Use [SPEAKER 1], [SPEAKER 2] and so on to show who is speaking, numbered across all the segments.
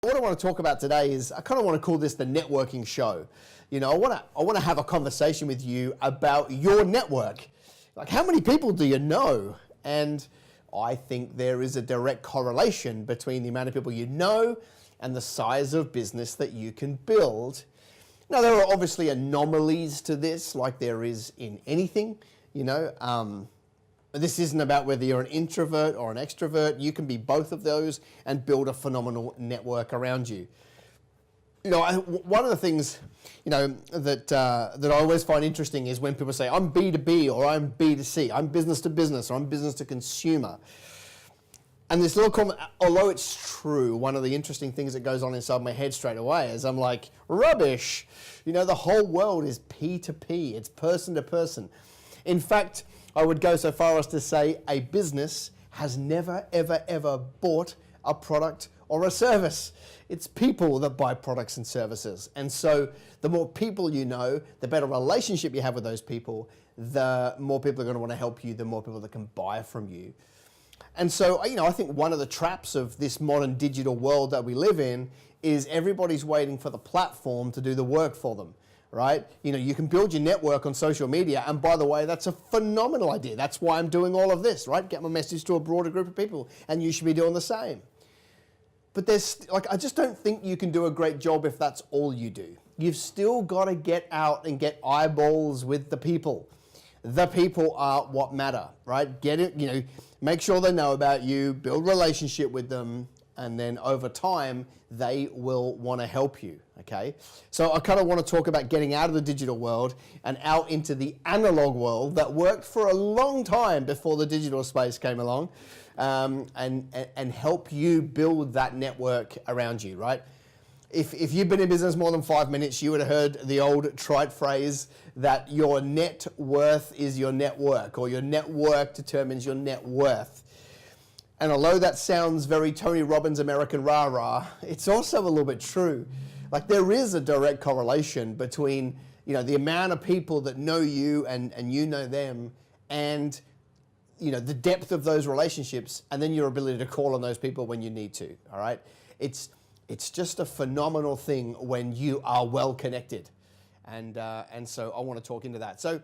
[SPEAKER 1] What I want to talk about today is I kind of want to call this the networking show. You know, I want to have a conversation with you about your network. Like, how many people do you know? And I think there is a direct correlation between the amount of people you know and the size of business that you can build. Now, there are obviously anomalies to this, like there is in anything, you know. This isn't about whether you're an introvert or an extrovert. You can be both of those and build a phenomenal network around you. You know, one of the things, you know, that I always find interesting is when people say, I'm B2B or I'm B2C, I'm business to business or I'm business to consumer. And this little comment, although it's true, one of the interesting things that goes on inside my head straight away is I'm like, rubbish. You know, the whole world is P2P. It's person to person. In fact, I would go so far as to say a business has never, ever, ever bought a product or a service. It's people that buy products and services. And so the more people you know, the better relationship you have with those people, the more people are going to want to help you, the more people that can buy from you. And so, you know, I think one of the traps of this modern digital world that we live in is everybody's waiting for the platform to do the work for them. Right? You know, you can build your network on social media, and by the way, that's a phenomenal idea. That's why I'm doing all of this, right? Get my message to a broader group of people, and you should be doing the same. But there's, like, I just don't think you can do a great job if that's all you do. You've still got to get out and get eyeballs with the people. The people are what matter, right? Get it, you know, make sure they know about you, build relationship with them, and then over time, they will want to help you, okay? So I kind of want to talk about getting out of the digital world and out into the analog world that worked for a long time before the digital space came along, and help you build that network around you, right? If you've been in business more than 5 minutes, you would have heard the old trite phrase that your net worth is your network, or your network determines your net worth. And although that sounds very Tony Robbins American rah-rah, it's also a little bit true. Like, there is a direct correlation between, you know, the amount of people that know you and you know them, and, you know, the depth of those relationships, and then your ability to call on those people when you need to, all right? It's just a phenomenal thing when you are well connected. And so I want to talk into that. So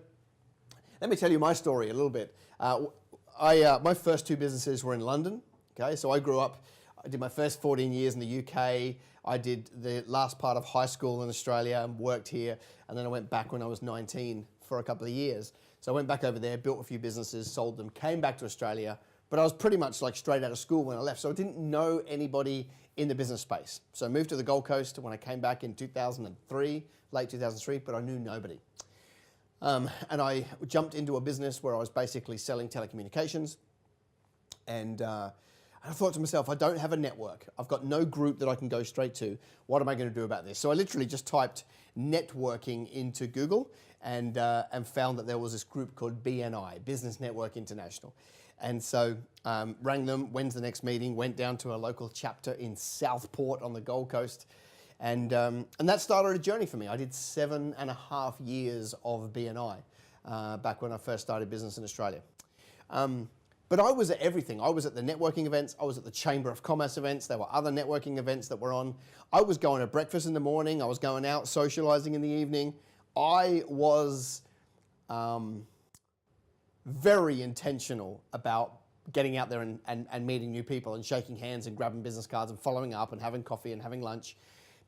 [SPEAKER 1] let me tell you my story a little bit. My first two businesses were in London, okay? So I grew up, I did my first 14 years in the UK. I did the last part of high school in Australia and worked here. And then I went back when I was 19 for a couple of years. So I went back over there, built a few businesses, sold them, came back to Australia. But I was pretty much like straight out of school when I left. So I didn't know anybody in the business space. So I moved to the Gold Coast when I came back in 2003, late 2003, but I knew nobody. And I jumped into a business where I was basically selling telecommunications. And I thought to myself, I don't have a network. I've got no group that I can go straight to. What am I going to do about this? So I literally just typed networking into Google and found that there was this group called BNI, Business Network International. And so rang them, when's the next meeting, went down to a local chapter in Southport on the Gold Coast. And that started a journey for me. I did 7.5 years of BNI back when I first started business in Australia. But I was at everything. I was at the networking events. I was at the Chamber of Commerce events. There were other networking events that were on. I was going to breakfast in the morning. I was going out socializing in the evening. I was very intentional about getting out there and meeting new people and shaking hands and grabbing business cards and following up and having coffee and having lunch,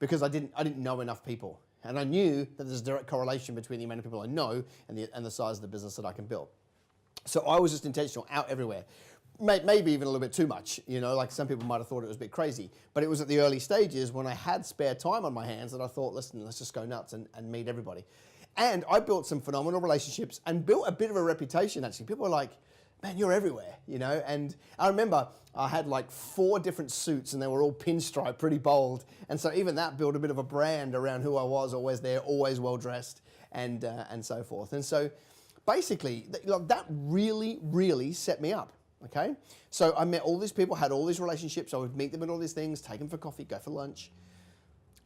[SPEAKER 1] because I didn't know enough people. And I knew that there's a direct correlation between the amount of people I know and the size of the business that I can build. So I was just intentional, out everywhere. Maybe even a little bit too much, you know, like some people might have thought it was a bit crazy. But it was at the early stages when I had spare time on my hands that I thought, listen, let's just go nuts and meet everybody. And I built some phenomenal relationships and built a bit of a reputation, actually. People were like, man, you're everywhere, you know? And I remember I had like 4 different suits and they were all pinstripe, pretty bold. And so even that built a bit of a brand around who I was, always there, always well-dressed, and so forth. And so basically, that really, really set me up, okay? So I met all these people, had all these relationships. I would meet them at all these things, take them for coffee, go for lunch.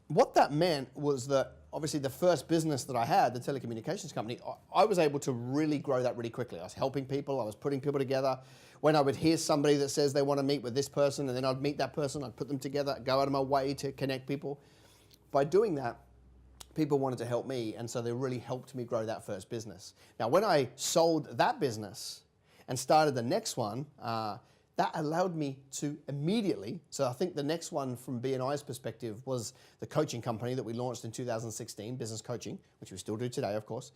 [SPEAKER 1] What that meant was that obviously the first business that I had, the telecommunications company, I was able to really grow that really quickly. I was helping people, I was putting people together. When I would hear somebody that says they want to meet with this person, and then I'd meet that person, I'd put them together, go out of my way to connect people. By doing that, people wanted to help me, and so they really helped me grow that first business. Now, when I sold that business and started the next one, that allowed me to immediately, so I think the next one from BNI's perspective was the coaching company that we launched in 2016, Business Coaching, which we still do today, of course.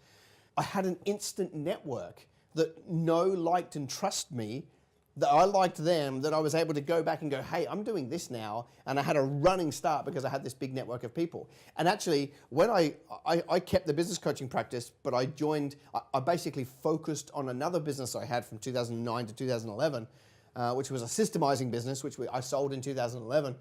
[SPEAKER 1] I had an instant network that liked and trust me, that I liked them, that I was able to go back and go, hey, I'm doing this now. And I had a running start because I had this big network of people. And actually, when I kept the business coaching practice, but I basically focused on another business I had from 2009 to 2011, which was a systemizing business, which I sold in 2011.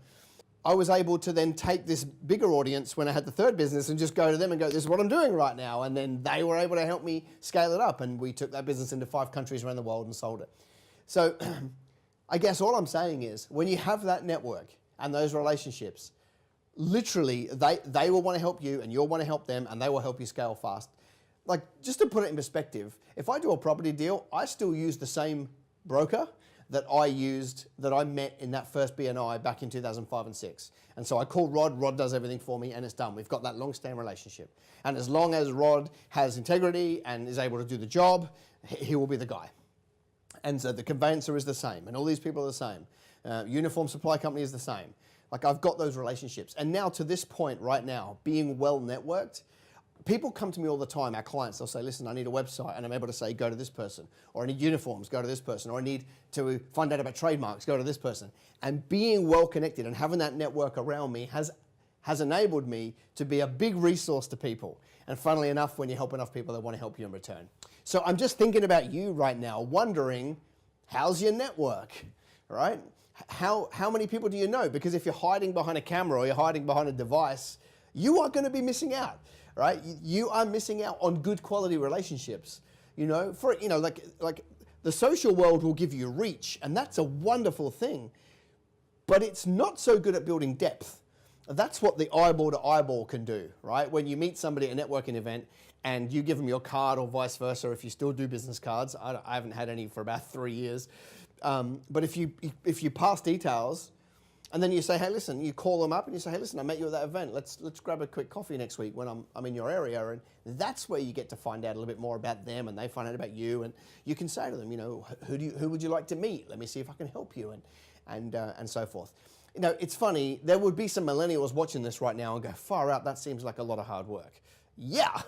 [SPEAKER 1] I was able to then take this bigger audience when I had the third business and just go to them and go, this is what I'm doing right now. And then they were able to help me scale it up. And we took that business into 5 countries around the world and sold it. So I guess all I'm saying is when you have that network and those relationships, literally they will want to help you and you'll want to help them, and they will help you scale fast. Like, just to put it in perspective, if I do a property deal, I still use the same broker that I met in that first BNI back in 2005 and 6. And so I call Rod does everything for me, and it's done. We've got that long-standing relationship. And as long as Rod has integrity and is able to do the job, he will be the guy. And so the conveyancer is the same, and all these people are the same. Uniform supply company is the same. Like, I've got those relationships. And now to this point right now, being well networked, people come to me all the time, our clients, they'll say, listen, I need a website, and I'm able to say, go to this person, or I need uniforms, go to this person, or I need to find out about trademarks, go to this person. And being well connected and having that network around me has enabled me to be a big resource to people. And funnily enough, when you help enough people, they want to help you in return. So I'm just thinking about you right now, wondering, how's your network, right? How many people do you know? Because if you're hiding behind a camera or you're hiding behind a device, you are going to be missing out. Right? You are missing out on good quality relationships. Like the social world will give you reach, and that's a wonderful thing. But it's not so good at building depth. That's what the eyeball to eyeball can do, right? When you meet somebody at a networking event and you give them your card, or vice versa, if you still do business cards. I haven't had any for about 3 years. But if you pass details, and then you say, hey, listen, you call them up and you say, hey, listen, I met you at that event. Let's grab a quick coffee next week when I'm in your area. And that's where you get to find out a little bit more about them, and they find out about you. And you can say to them, who would you like to meet? Let me see if I can help you, and so forth. It's funny. There would be some millennials watching this right now and go, far out, that seems like a lot of hard work. Yeah,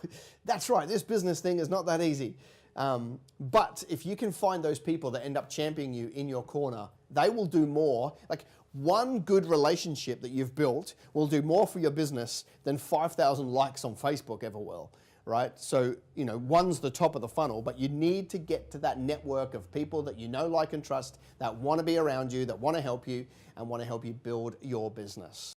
[SPEAKER 1] that's right. This business thing is not that easy. But if you can find those people that end up championing you in your corner, they will do more. Like, one good relationship that you've built will do more for your business than 5,000 likes on Facebook ever will, right? So, one's the top of the funnel, but you need to get to that network of people that you know, like, and trust, that want to be around you, that want to help you, and want to help you build your business.